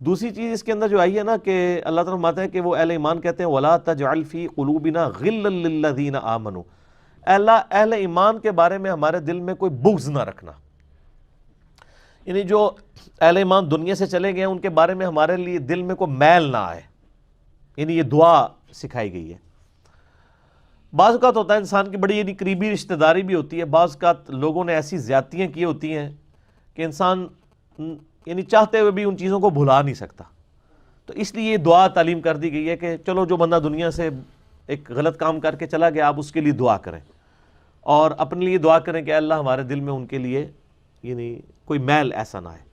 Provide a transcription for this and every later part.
دوسری چیز اس کے اندر جو آئی ہے نا کہ اللہ تعالیٰ فرماتا ہے کہ وہ اہل ایمان کہتے ہیں وَلَا تَجْعَلْ فِي قُلُوبِنَا غِلًّا لِلَّذِينَ آمَنُوا، اے اللہ اہل ایمان کے بارے میں ہمارے دل میں کوئی بغض نہ رکھنا، یعنی جو اہل ایمان دنیا سے چلے گئے ہیں ان کے بارے میں ہمارے لیے دل میں کوئی میل نہ آئے، یعنی یہ دعا سکھائی گئی ہے۔ بعض اوقات ہوتا ہے انسان کی بڑی یعنی قریبی رشتہ داری بھی ہوتی ہے، بعض اوقات لوگوں نے ایسی زیادتیاں کی ہوتی ہیں کہ انسان یعنی چاہتے ہوئے بھی ان چیزوں کو بھلا نہیں سکتا، تو اس لیے یہ دعا تعلیم کر دی گئی ہے کہ چلو جو بندہ دنیا سے ایک غلط کام کر کے چلا گیا آپ اس کے لیے دعا کریں، اور اپنے لیے دعا کریں کہ اللہ ہمارے دل میں ان کے لیے یعنی کوئی میل ایسا نہ آئے۔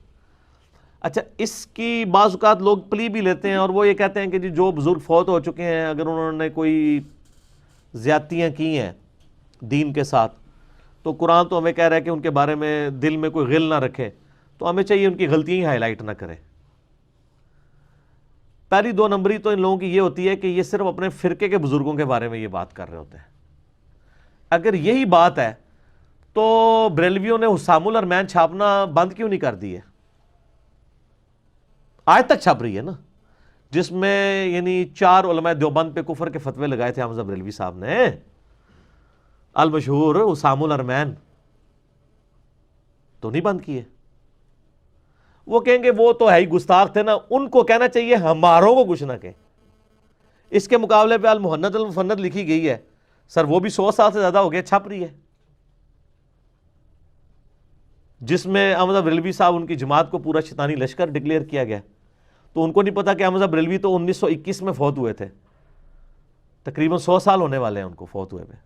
اچھا، اس کی بعض اوقات لوگ پلی بھی لیتے ہیں اور وہ یہ کہتے ہیں کہ جی جو بزرگ فوت ہو چکے ہیں اگر انہوں نے کوئی زیادتیاں کی ہیں دین کے ساتھ تو قرآن تو ہمیں کہہ رہا ہے کہ ان کے بارے میں دل میں کوئی غل نہ رکھے، تو ہمیں چاہیے ان کی غلطیاں ہی ہائی لائٹ نہ کریں۔ پہلی 2 نمبری تو ان لوگوں کی یہ ہوتی ہے کہ یہ صرف اپنے فرقے کے بزرگوں کے بارے میں یہ بات کر رہے ہوتے ہیں۔ اگر یہی بات ہے تو بریلویوں نے حسام الارمین چھاپنا بند کیوں نہیں کر دی ہے؟ آج تک چھپ رہی ہے نا، جس میں یعنی 4 علماء دیوبند پہ کفر کے فتوے لگائے تھے حمزہ بریلوی صاحب نے، المشہور حسام الارمین، تو نہیں بند کیے۔ وہ کہیں گے وہ تو ہے ہی گستاخ تھے نا، ان کو کہنا چاہیے ہماروں کو کچھ نہ کہیں۔ اس کے مقابلے پہ المحند المفند لکھی گئی ہے، سر وہ بھی 100 سال سے زیادہ ہو گیا چھپ رہی ہے، جس میں احمد بریلوی صاحب ان کی جماعت کو پورا شیطانی لشکر ڈکلیئر کیا گیا، تو ان کو نہیں پتا کہ احمد بریلوی تو 1921 میں فوت ہوئے تھے، تقریباً 100 سال ہونے والے ہیں ان کو فوت ہوئے میں،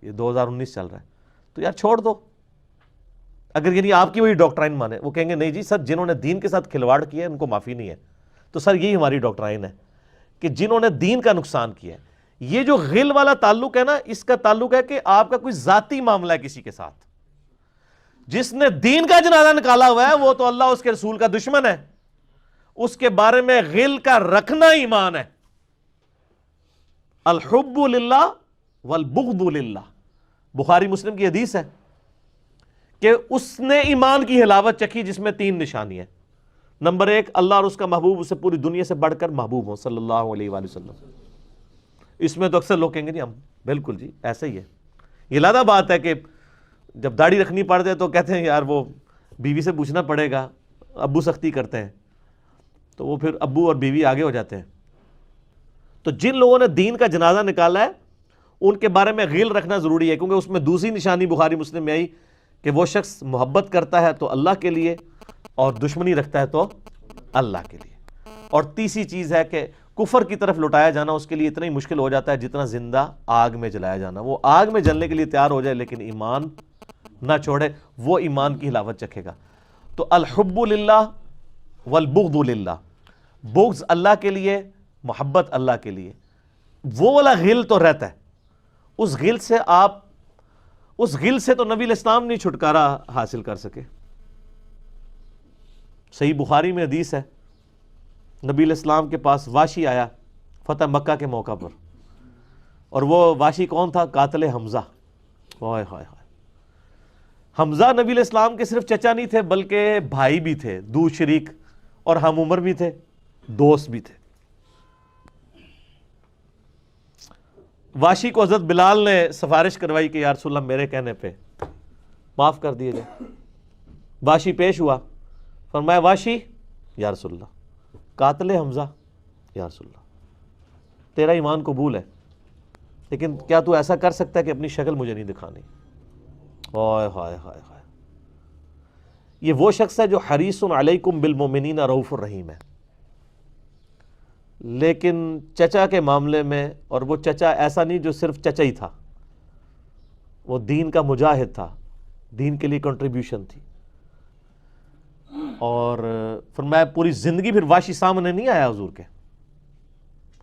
یہ 2019 چل رہا ہے، تو یار چھوڑ دو۔ اگر یعنی آپ کی وہی ڈاکٹرائن مانے، وہ کہیں گے نہیں جی سر جنہوں نے دین کے ساتھ کھلواڑ کیا ہے ان کو معافی نہیں ہے، تو سر یہی ہماری ڈاکٹرائن ہے کہ جنہوں نے دین کا نقصان کیا ہے۔ یہ جو غل والا تعلق ہے نا، اس کا تعلق ہے کہ آپ کا کوئی ذاتی معاملہ ہے کسی کے ساتھ، جس نے دین کا جنازہ نکالا ہوا ہے وہ تو اللہ اس کے رسول کا دشمن ہے، اس کے بارے میں غل کا رکھنا ایمان ہے۔ الحب للہ والبغض للہ، بخاری مسلم کی حدیث ہے کہ اس نے ایمان کی حلاوت چکھی جس میں 3 نشانی ہیں۔ نمبر 1، اللہ اور اس کا محبوب اسے پوری دنیا سے بڑھ کر محبوب ہوں صلی اللہ علیہ وآلہ وسلم۔ اس میں تو اکثر لوگ کہیں گے نہیں ہم بالکل جی ایسا ہی ہے، یہ لادہ بات ہے کہ جب داڑھی رکھنی پڑتے ہے تو کہتے ہیں یار وہ بیوی سے پوچھنا پڑے گا، ابو سختی کرتے ہیں، تو وہ پھر ابو اور بیوی آگے ہو جاتے ہیں۔ تو جن لوگوں نے دین کا جنازہ نکالا ہے ان کے بارے میں غل رکھنا ضروری ہے، کیونکہ اس میں دوسری نشانی بخاری مسلم میں آئی کہ وہ شخص محبت کرتا ہے تو اللہ کے لیے اور دشمنی رکھتا ہے تو اللہ کے لیے۔ اور تیسری چیز ہے کہ کفر کی طرف لٹایا جانا اس کے لیے اتنا ہی مشکل ہو جاتا ہے جتنا زندہ آگ میں جلایا جانا۔ وہ آگ میں جلنے کے لیے تیار ہو جائے لیکن ایمان نہ چھوڑے، وہ ایمان کی حلاوت چکھے گا۔ تو الحب للہ والبغض للہ، بغض اللہ کے لیے، محبت اللہ کے لیے، وہ والا غل تو رہتا ہے۔ اس غل سے اس غل سے تو نبی الاسلام نہیں چھٹکارا حاصل کر سکے۔ صحیح بخاری میں حدیث ہے، نبی الاسلام کے پاس واشی آیا فتح مکہ کے موقع پر، اور وہ واشی کون تھا؟ قاتل حمزہ۔ ہائے ہائے ہائے، حمزہ نبی الاسلام کے صرف چچا نہیں تھے بلکہ بھائی بھی تھے، دو شریک، اور ہم عمر بھی تھے، دوست بھی تھے۔ واشی کو حضرت بلال نے سفارش کروائی کہ یا رسول اللہ میرے کہنے پہ معاف کر دیے جائے۔ واشی پیش ہوا، فرمایا واشی یا رسول اللہ، قاتل حمزہ یا رسول اللہ، تیرا ایمان قبول ہے لیکن کیا تو ایسا کر سکتا ہے کہ اپنی شکل مجھے نہیں دکھانی؟ ہائے ہائے ہائے ہائے، یہ وہ شخص ہے جو حریص علیکم بالمؤمنین رؤوف الرحیم ہے، لیکن چچا کے معاملے میں، اور وہ چچا ایسا نہیں جو صرف چچا ہی تھا، وہ دین کا مجاہد تھا، دین کے لیے کنٹریبیوشن تھی۔ اور فرمایا پوری زندگی پھر واشی سامنے نہیں آیا حضور کے،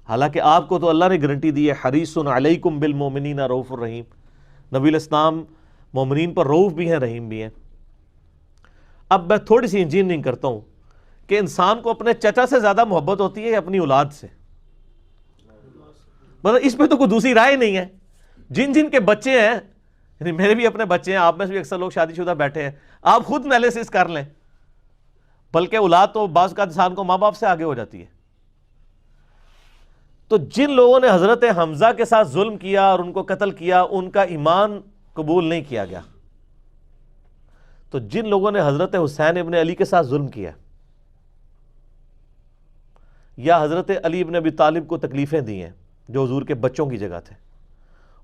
حالانکہ آپ کو تو اللہ نے گارنٹی دی ہے حریص علیکم بالمؤمنین رؤوف الرحیم، نبی الاسلام مومنین پر رؤوف بھی ہیں رحیم بھی ہیں۔ اب میں تھوڑی سی انجینئرنگ کرتا ہوں کہ انسان کو اپنے چچا سے زیادہ محبت ہوتی ہے یا اپنی اولاد سے؟ مطلب اس پہ تو کوئی دوسری رائے نہیں ہے۔ جن جن کے بچے ہیں، یعنی میرے بھی اپنے بچے ہیں، آپ میں سے بھی اکثر لوگ شادی شدہ بیٹھے ہیں، آپ خود انالیسس کر لیں، بلکہ اولاد تو بعض کا انسان کو ماں باپ سے آگے ہو جاتی ہے۔ تو جن لوگوں نے حضرت حمزہ کے ساتھ ظلم کیا اور ان کو قتل کیا، ان کا ایمان قبول نہیں کیا گیا۔ تو جن لوگوں نے حضرت حسین ابن علی کے ساتھ ظلم کیا یا حضرت علی ابن ابی طالب کو تکلیفیں دی ہیں جو حضور کے بچوں کی جگہ تھے،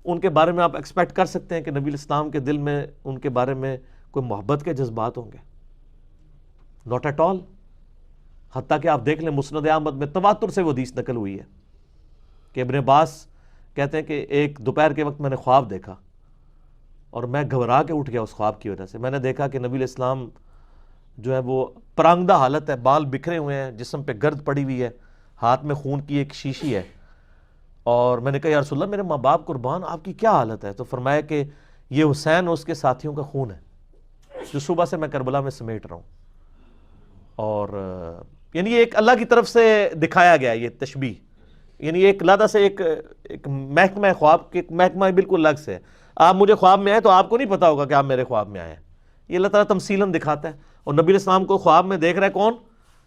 ان کے بارے میں آپ ایکسپیکٹ کر سکتے ہیں کہ نبی الاسلام کے دل میں ان کے بارے میں کوئی محبت کے جذبات ہوں گے؟ Not at all. حتیٰ کہ آپ دیکھ لیں مسند احمد میں تواتر سے وہ حدیث نقل ہوئی ہے کہ ابن عباس کہتے ہیں کہ ایک دوپہر کے وقت میں نے خواب دیکھا اور میں گھبرا کے اٹھ گیا اس خواب کی وجہ سے۔ میں نے دیکھا کہ نبی علیہ السلام جو ہے وہ پرانگدہ حالت ہے، بال بکھرے ہوئے ہیں، جسم پہ گرد پڑی ہوئی ہے، ہاتھ میں خون کی ایک شیشی ہے، اور میں نے کہا یا رسول اللہ میرے ماں باپ قربان آپ کی کیا حالت ہے؟ تو فرمایا کہ یہ حسین اور اس کے ساتھیوں کا خون ہے جو صبح سے میں کربلا میں سمیٹ رہا ہوں۔ اور یعنی یہ ایک اللہ کی طرف سے دکھایا گیا یہ تشبیہ، یعنی ایک لادہ سے ایک محکمہ خواب کے محکمہ بالکل الگ سے ہے۔ آپ مجھے خواب میں آئے تو آپ کو نہیں پتا ہوگا کہ آپ میرے خواب میں آئے ہیں، یہ اللہ تعالیٰ تمثیلاً دکھاتا ہے۔ اور نبی علیہ السلام کو خواب میں دیکھ رہا ہے کون؟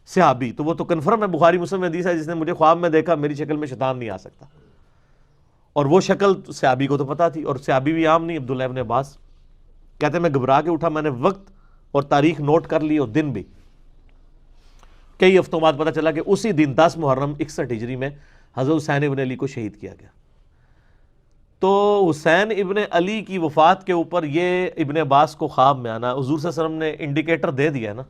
صحابی، تو وہ تو کنفرم ہے، بخاری مسلم میں حدیث ہے جس نے مجھے خواب میں دیکھا میری شکل میں شیطان نہیں آ سکتا، اور وہ شکل صحابی کو تو پتا تھی، اور صحابی بھی عام نہیں، عبداللہ ابن عباس کہتے ہیں میں گھبرا کے اٹھا، میں نے وقت اور تاریخ نوٹ کر لی اور دن بھی، کئی ہفتوں بعد پتا چلا کہ اسی دن 10 محرم 61 ہجری میں حضرت حسین ابن علی کو شہید کیا گیا۔ تو حسین ابن علی کی وفات کے اوپر یہ ابن عباس کو خواب میں آنا حضور صلی اللہ علیہ وسلم نے انڈیکیٹر دے دیا نا۔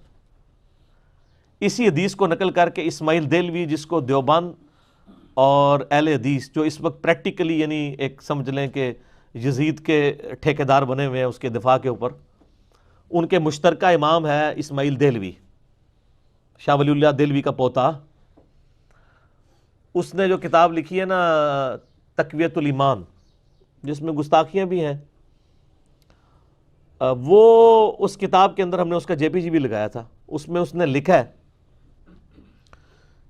اسی حدیث کو نقل کر کے اسماعیل دہلوی، جس کو دیوبند اور اہل حدیث جو اس وقت پریکٹیکلی یعنی ایک سمجھ لیں کہ یزید کے ٹھیکیدار بنے ہوئے ہیں اس کے دفاع کے اوپر، ان کے مشترکہ امام ہے اسماعیل دہلوی، شاہ ولی اللہ دہلوی کا پوتا۔ اس نے جو کتاب لکھی ہے نا تقویت الایمان، جس میں گستاخیاں بھی ہیں، وہ اس کتاب کے اندر ہم نے اس کا جے پی جی بھی لگایا تھا، اس میں اس نے لکھا ہے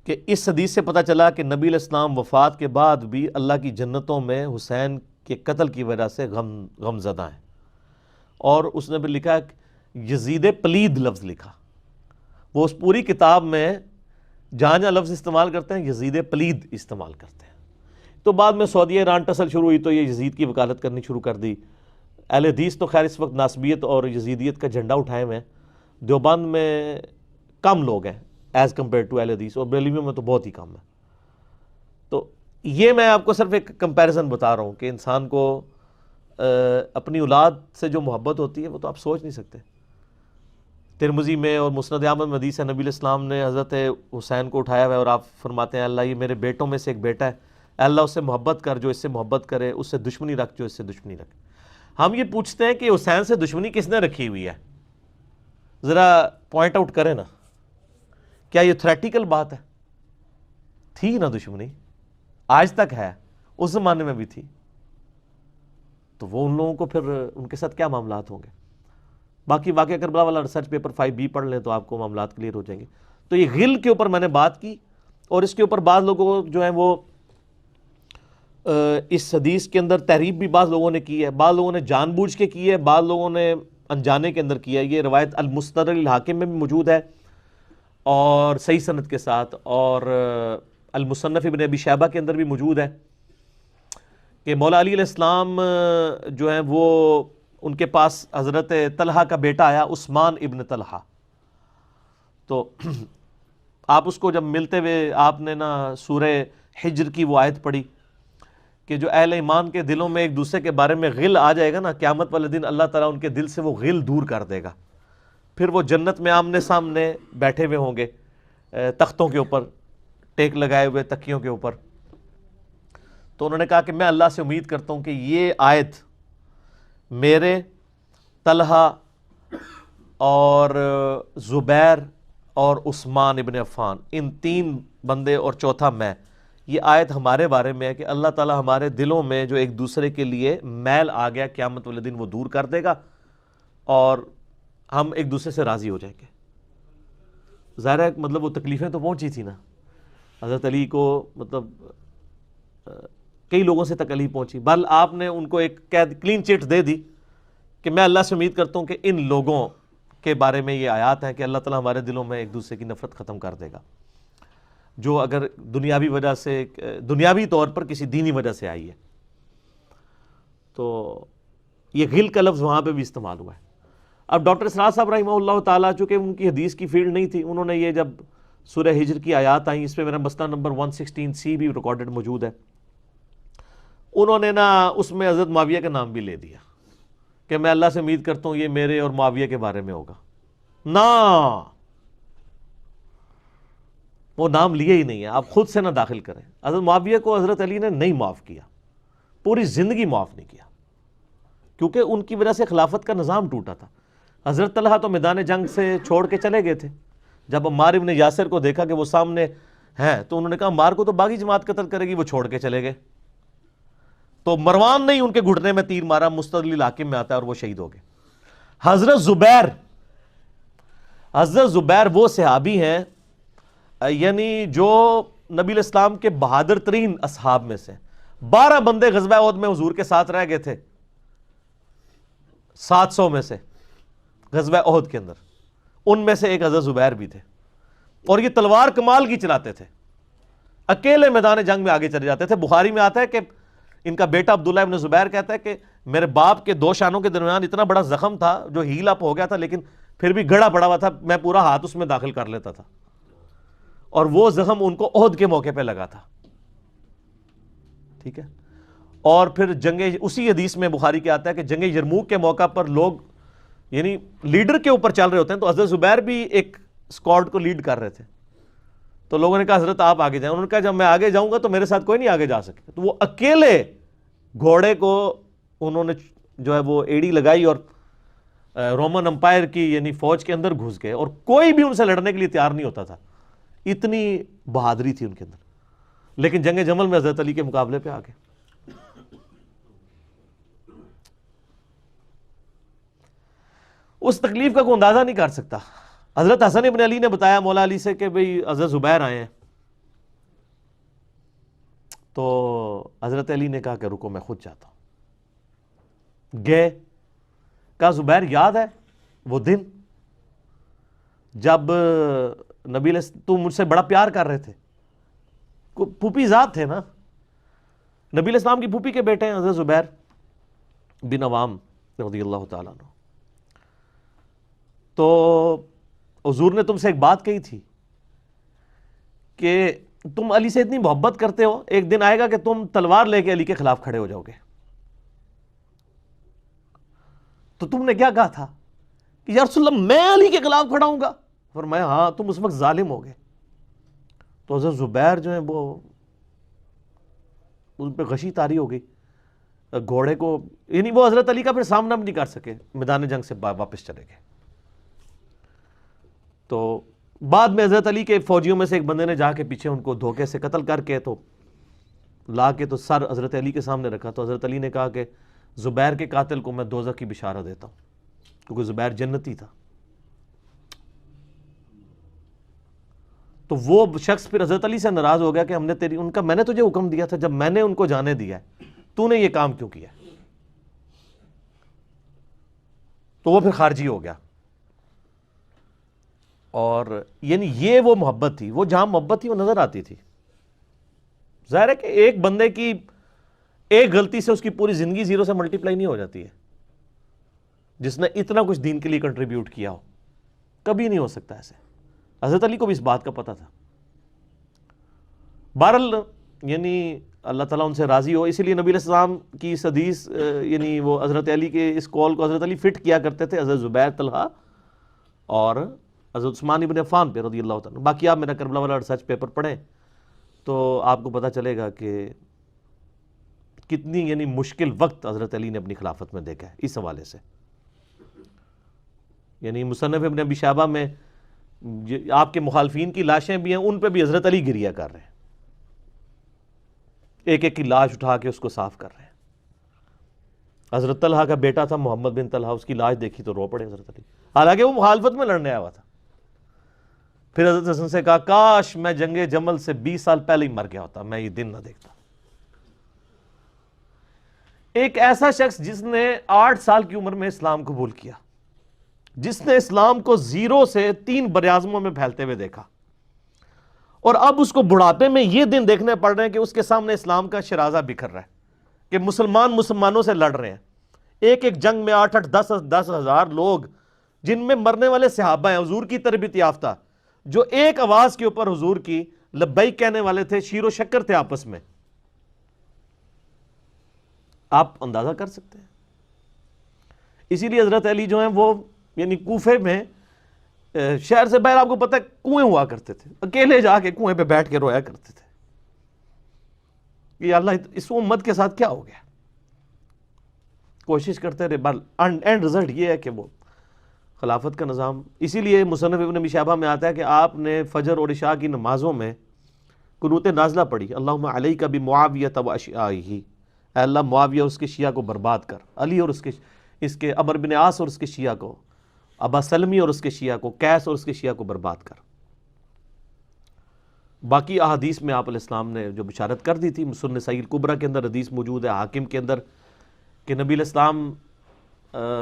کہ اس حدیث سے پتہ چلا کہ نبی علیہ السلام وفات کے بعد بھی اللہ کی جنتوں میں حسین کے قتل کی وجہ سے غم زدہ ہیں۔ اور اس نے بھی لکھا یزید پلید لفظ لکھا، وہ اس پوری کتاب میں جہاں جہاں لفظ استعمال کرتے ہیں یزید پلید استعمال کرتے ہیں۔ تو بعد میں سعودیہ ایران ٹسل شروع ہوئی تو یہ یزید کی وکالت کرنی شروع کر دی۔ اہل حدیث تو خیر اس وقت ناسبیت اور یزیدیت کا جھنڈا اٹھائے ہوئے ہیں، دیوبند میں کم لوگ ہیں ایز کمپیئر ٹو اہل حدیث، اور بریلویوں میں تو بہت ہی کم ہے۔ تو یہ میں آپ کو صرف ایک کمپیریزن بتا رہا ہوں کہ انسان کو اپنی اولاد سے جو محبت ہوتی ہے وہ تو آپ سوچ نہیں سکتے۔ ترمذی میں اور مسند احمد میں حدیث ہے، نبی علیہ السلام نے حضرت حسین کو اٹھایا ہوا ہے اور آپ فرماتے ہیں اللہ یہ میرے بیٹوں میں سے ایک بیٹا ہے، اے اللہ اس سے محبت کر جو اس سے محبت کرے، اس سے دشمنی رکھ جو اس سے دشمنی رکھے۔ ہم یہ پوچھتے ہیں کہ حسین سے دشمنی کس نے رکھی ہوئی ہے؟ ذرا پوائنٹ آؤٹ کریں نا، کیا یہ تھریٹیکل بات ہے؟ تھی نا دشمنی، آج تک ہے، اس زمانے میں بھی تھی، تو وہ ان لوگوں کو پھر ان کے ساتھ کیا معاملات ہوں گے؟ باقی واقعہ کربلا والا ریسرچ پیپر 5B پڑھ لیں تو آپ کو معاملات کلیئر ہو جائیں گے۔ تو یہ غل کے اوپر میں نے بات کی، اور اس کے اوپر بعض لوگوں جو ہیں وہ اس حدیث کے اندر تحریف بھی بعض لوگوں نے کی ہے، بعض لوگوں نے جان بوجھ کے کی ہے، بعض لوگوں نے انجانے کے اندر کیا ہے۔ یہ روایت المستدرک الحاکم میں بھی موجود ہے اور صحیح سند کے ساتھ، اور المصنف ابن ابی شیبہ کے اندر بھی موجود ہے کہ مولا علی علیہ السلام جو ہیں وہ ان کے پاس حضرت طلحہ کا بیٹا آیا، عثمان ابن طلحہ، تو آپ اس کو جب ملتے ہوئے آپ نے نا سورہ حجر کی وہ آیت پڑھی کہ جو اہل ایمان کے دلوں میں ایک دوسرے کے بارے میں غل آ جائے گا نا، قیامت والے دن اللہ تعالیٰ ان کے دل سے وہ غل دور کر دے گا، پھر وہ جنت میں آمنے سامنے بیٹھے ہوئے ہوں گے تختوں کے اوپر، ٹیک لگائے ہوئے تکیوں کے اوپر۔ تو انہوں نے کہا کہ میں اللہ سے امید کرتا ہوں کہ یہ آیت میرے، طلحہ اور زبیر اور عثمان ابن عفان، ان 3 بندے اور چوتھا میں، یہ آیت ہمارے بارے میں ہے کہ اللہ تعالیٰ ہمارے دلوں میں جو ایک دوسرے کے لیے میل آ گیا قیامت والے دن وہ دور کر دے گا اور ہم ایک دوسرے سے راضی ہو جائیں گے۔ ظاہر ہے مطلب وہ تکلیفیں تو پہنچی تھی نا حضرت علی کو، مطلب کئی لوگوں سے تکلیف پہنچی، بل آپ نے ان کو ایک کلین چٹ دے دی کہ میں اللہ سے امید کرتا ہوں کہ ان لوگوں کے بارے میں یہ آیات ہیں کہ اللہ تعالیٰ ہمارے دلوں میں ایک دوسرے کی نفرت ختم کر دے گا، جو اگر دنیاوی وجہ سے، دنیاوی طور پر کسی دینی وجہ سے آئی ہے۔ تو یہ غل کا لفظ وہاں پہ بھی استعمال ہوا ہے۔ اب ڈاکٹر اسرار صاحب رحمہ اللہ تعالیٰ، چونکہ ان کی حدیث کی فیلڈ نہیں تھی، انہوں نے یہ جب سورہ ہجر کی آیات آئیں، اس پہ میرا مسئلہ نمبر 116C بھی ریکارڈڈ موجود ہے، انہوں نے نا اس میں حضرت معاویہ کا نام بھی لے دیا کہ میں اللہ سے امید کرتا ہوں یہ میرے اور معاویہ کے بارے میں ہوگا۔ نا، وہ نام لیے ہی نہیں ہے، آپ خود سے نہ داخل کریں۔ حضرت معاویہ کو حضرت علی نے نہیں معاف کیا، پوری زندگی معاف نہیں کیا، کیونکہ ان کی وجہ سے خلافت کا نظام ٹوٹا تھا۔ حضرت طلحہ تو میدان جنگ سے چھوڑ کے چلے گئے تھے، جب عمار ابن یاسر کو دیکھا کہ وہ سامنے ہیں تو انہوں نے کہا عمار کو تو باغی جماعت قتل کرے گی، وہ چھوڑ کے چلے گئے۔ تو مروان نے ان کے گھٹنے میں تیر مارا، مستدل حاکم میں آتا ہے، اور وہ شہید ہو گئے۔ حضرت زبیر وہ صحابی ہیں یعنی جو نبی علیہ السلام کے بہادر ترین اصحاب میں سے، 12 بندے غزوہ احد میں حضور کے ساتھ رہ گئے تھے 700 میں سے غزوہ احد کے اندر، ان میں سے ایک حضرت زبیر بھی تھے، اور یہ تلوار کمال کی چلاتے تھے، اکیلے میدان جنگ میں آگے چلے جاتے تھے۔ بخاری میں آتا ہے کہ ان کا بیٹا عبداللہ ابن زبیر کہتا ہے کہ میرے باپ کے 2 شانوں کے درمیان اتنا بڑا زخم تھا جو ہیل اپ ہو گیا تھا، لیکن پھر بھی گڑا پڑا ہوا تھا، میں پورا ہاتھ اس میں داخل کر لیتا تھا، اور وہ زخم ان کو احد کے موقع پہ لگا تھا۔ ٹھیک ہے، اور پھر جنگ، اسی حدیث میں بخاری کے آتا ہے کہ جنگ یرموک کے موقع پر لوگ یعنی لیڈر کے اوپر چل رہے ہوتے ہیں، تو حضرت زبیر بھی ایک اسکواڈ کو لیڈ کر رہے تھے، تو لوگوں نے کہا حضرت آپ آگے جائیں، انہوں نے کہا جب میں آگے جاؤں گا تو میرے ساتھ کوئی نہیں آگے جا سکے، تو وہ اکیلے گھوڑے کو انہوں نے جو ہے وہ ایڑی لگائی اور رومن امپائر کی یعنی فوج کے اندر گھس گئے، اور کوئی بھی ان سے لڑنے کے لیے تیار نہیں ہوتا تھا، اتنی بہادری تھی ان کے اندر، لیکن جنگ جمل میں حضرت علی کے مقابلے پہ آ گئے۔ اس تکلیف کا کوئی اندازہ نہیں کر سکتا۔ حضرت حسن ابن علی نے بتایا مولا علی سے کہ بھئی حضرت زبیر آئے ہیں، تو حضرت علی نے کہا کہ رکو میں خود جاتا ہوں۔ گئے، کہا زبیر یاد ہے وہ دن جب نبی علیہ تم مجھ سے بڑا پیار کر رہے تھے، پھوپھی ذات تھے نا، نبی علیہ السلام کی پھوپھی کے بیٹے ہیں حضرت زبیر بن عوام رضی اللہ تعالیٰ عنہ، تو حضور نے تم سے ایک بات کہی تھی کہ تم علی سے اتنی محبت کرتے ہو، ایک دن آئے گا کہ تم تلوار لے کے علی کے خلاف کھڑے ہو جاؤ گے۔ تو تم نے کیا کہا تھا کہ یا رسول اللہ میں علی کے خلاف کھڑا ہوں گا؟ فرمایا ہاں، تم اس وقت ظالم ہو گئے۔ تو حضرت زبیر جو ہیں وہ ان پہ غشی طاری ہو گئی، گھوڑے کو یعنی وہ حضرت علی کا پھر سامنا بھی نہیں کر سکے، میدان جنگ سے واپس چلے گئے۔ تو بعد میں حضرت علی کے فوجیوں میں سے ایک بندے نے جا کے پیچھے ان کو دھوکے سے قتل کر کے تو لا کے تو سر حضرت علی کے سامنے رکھا، تو حضرت علی نے کہا کہ زبیر کے قاتل کو میں دوزخ کی بشارت دیتا ہوں، کیونکہ زبیر جنتی تھا۔ تو وہ شخص پھر حضرت علی سے ناراض ہو گیا کہ ہم نے تیری، ان کا میں نے تجھے حکم دیا تھا، جب میں نے ان کو جانے دیا ہے تو نے یہ کام کیوں کیا؟ تو وہ پھر خارجی ہو گیا۔ اور یعنی یہ وہ محبت تھی، وہ جہاں محبت تھی وہ نظر آتی تھی۔ ظاہر ہے کہ ایک بندے کی ایک غلطی سے اس کی پوری زندگی زیرو سے ملٹیپلائی نہیں ہو جاتی ہے، جس نے اتنا کچھ دین کے لیے کنٹریبیوٹ کیا ہو، کبھی نہیں ہو سکتا ایسے۔ حضرت علی کو بھی اس بات کا پتہ تھا۔ بہرحال یعنی اللہ تعالیٰ ان سے راضی ہو، اسی لیے نبی علیہ السلام کی اس حدیث یعنی وہ حضرت علی کے اس قول کو حضرت علی فٹ کیا کرتے تھے حضرت زبیر، طلحہ اور حضرت عثمان ابن عفان پہ رضی اللہ تعالیٰ۔ باقی آپ میرا کربلا والا ریسرچ پیپر پڑھیں تو آپ کو پتہ چلے گا کہ کتنی یعنی مشکل وقت حضرت علی نے اپنی خلافت میں دیکھا ہے اس حوالے سے۔ یعنی مصنف ابن ابی شیبہ میں آپ کے مخالفین کی لاشیں بھی ہیں، ان پہ بھی حضرت علی گریہ کر رہے ہیں، ایک ایک کی لاش اٹھا کے اس کو صاف کر رہے ہیں۔ حضرت طلحہ کا بیٹا تھا محمد بن طلحہ، اس کی لاش دیکھی تو رو پڑے حضرت علی، حالانکہ وہ مخالفت میں لڑنے آیا ہوا تھا۔ پھر حضرت حسن سے کہا کاش میں جنگ جمل سے 20 سال پہلے ہی مر گیا ہوتا، میں یہ دن نہ دیکھتا۔ ایک ایسا شخص جس نے 8 سال کی عمر میں اسلام قبول کیا، جس نے اسلام کو زیرو سے 3 براعظموں میں پھیلتے ہوئے دیکھا، اور اب اس کو بڑھاپے میں یہ دن دیکھنے پڑ رہے ہیں کہ اس کے سامنے اسلام کا شرازہ بکھر رہا ہے، کہ مسلمانوں سے لڑ رہے ہیں، ایک ایک جنگ میں 8-8 10 ہزار لوگ، جن میں مرنے والے صحابہ ہیں حضور کی تربیت یافتہ، جو ایک آواز کے اوپر حضور کی لبیک کہنے والے تھے، شیر و شکر تھے آپس میں. آپ اندازہ کر سکتے ہیں. اسی لیے حضرت علی جو ہیں وہ یعنی کوفے میں شہر سے باہر آپ کو پتہ ہے کنویں ہوا کرتے تھے، اکیلے جا کے کنویں پہ بیٹھ کے رویا کرتے تھے کہ اللہ اس امت کے ساتھ کیا ہو گیا. کوشش کرتے رہے، اینڈ رزلٹ یہ ہے کہ وہ خلافت کا نظام. اسی لیے مصنف ابن ابی شیبہ میں آتا ہے کہ آپ نے فجر اور عشاء کی نمازوں میں قنوت نازلہ پڑھی، اللہم علیک بمعاویہ و اشیاءہ، اے اللہ معاویہ اور اس کے شیعہ کو برباد کر، علی اور اس کے عمرو بن عاص اور اس کے شیعہ کو، ابا سلمی اور اس کے شیعہ کو، قیس اور اس کے شیعہ کو برباد کر. باقی احادیث میں آپ علیہ السلام نے جو بشارت کر دی تھی، سنن سعید کبریٰ کے اندر حدیث موجود ہے، حاکم کے اندر، کہ نبی علیہ السلام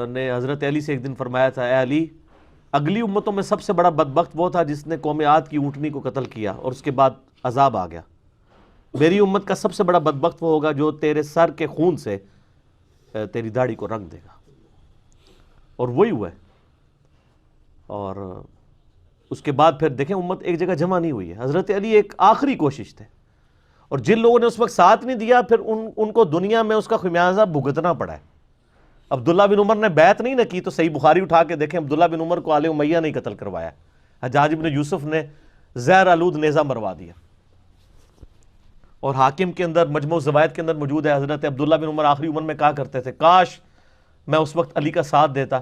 نے حضرت علی سے ایک دن فرمایا تھا، اے علی، اگلی امتوں میں سب سے بڑا بدبخت وہ تھا جس نے قوم عاد کی اونٹنی کو قتل کیا اور اس کے بعد عذاب آ گیا. میری امت کا سب سے بڑا بدبخت وہ ہوگا جو تیرے سر کے خون سے تیری داڑھی کو رنگ دے گا. اور وہی ہوا ہے. اور اس کے بعد پھر دیکھیں امت ایک جگہ جمع نہیں ہوئی ہے. حضرت علی ایک آخری کوشش تھے، اور جن لوگوں نے اس وقت ساتھ نہیں دیا پھر ان کو دنیا میں اس کا خمیازہ بھگتنا پڑا ہے. عبداللہ بن عمر نے بیعت نہیں نہ کی تو صحیح بخاری اٹھا کے دیکھیں، عبداللہ بن عمر کو آل امیہ نہیں قتل کروایا، حجاج بن یوسف نے زہر آلود نیزہ مروا دیا. اور حاکم کے اندر مجموع الزوائد کے اندر موجود ہے، حضرت عبداللہ بن عمر آخری عمر میں کہا کرتے تھے، کاش میں اس وقت علی کا ساتھ دیتا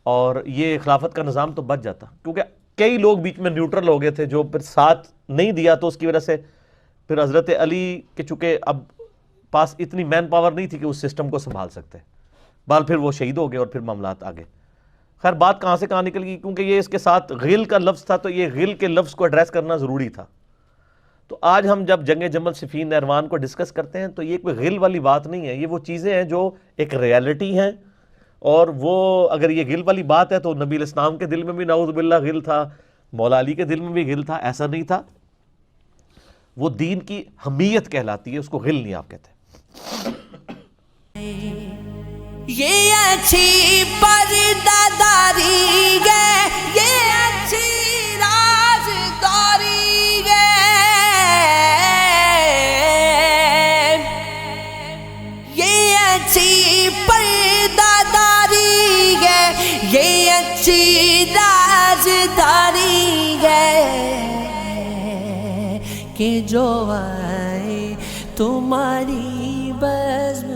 اور یہ خلافت کا نظام تو بچ جاتا. کیونکہ کئی لوگ بیچ میں نیوٹرل ہو گئے تھے جو پھر ساتھ نہیں دیا، تو اس کی وجہ سے پھر حضرت علی کے چونکہ اب پاس اتنی مین پاور نہیں تھی کہ اس سسٹم کو سنبھال سکتے، بال پھر وہ شہید ہو گئے اور پھر معاملات آگے. خیر بات کہاں سے کہاں نکل گئی، کیونکہ یہ اس کے ساتھ غل کا لفظ تھا، تو یہ غل کے لفظ کو ایڈریس کرنا ضروری تھا. تو آج ہم جب جنگ جمل صفین نہروان کو ڈسکس کرتے ہیں تو یہ کوئی غل والی بات نہیں ہے، یہ وہ چیزیں ہیں جو ایک ریالٹی ہیں. اور وہ اگر یہ غل والی بات ہے تو نبی علیہ السلام کے دل میں بھی نعوذ باللہ غل تھا، مولا علی کے دل میں بھی غل تھا، ایسا نہیں تھا. وہ دین کی حمیت کہلاتی ہے، اس کو غل نہیں آپ کہتے. یہ اچھی پرداداری ہے، یہ اچھی رازداری ہے، یہ اچھی پرداداری ہے، یہ اچھی رازداری ہے کہ جو آئے تمہاری بزم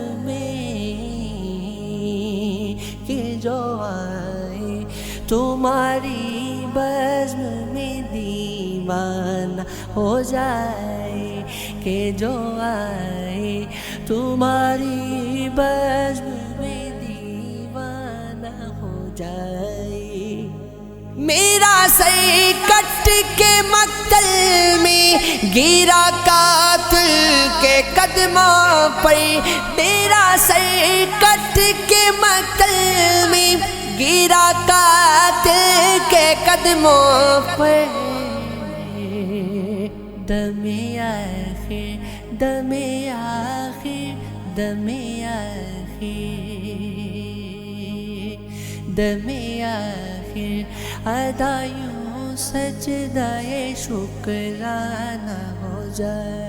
جو آئے تمہاری بزم میں دیوانہ ہو جائے، کہ جو آئے تمہاری بزم میں دیوانہ ہو جائے. میرا سر کٹ کے مقتل میں گرا قاتل کے قدموں پر، میرا سر کٹ کے مقتل میں گرا قاتل کے قدموں پر. دم آخر دم آخر دم آخر دم آخر ادا یوں سجدہ شکرانہ ہو جائے.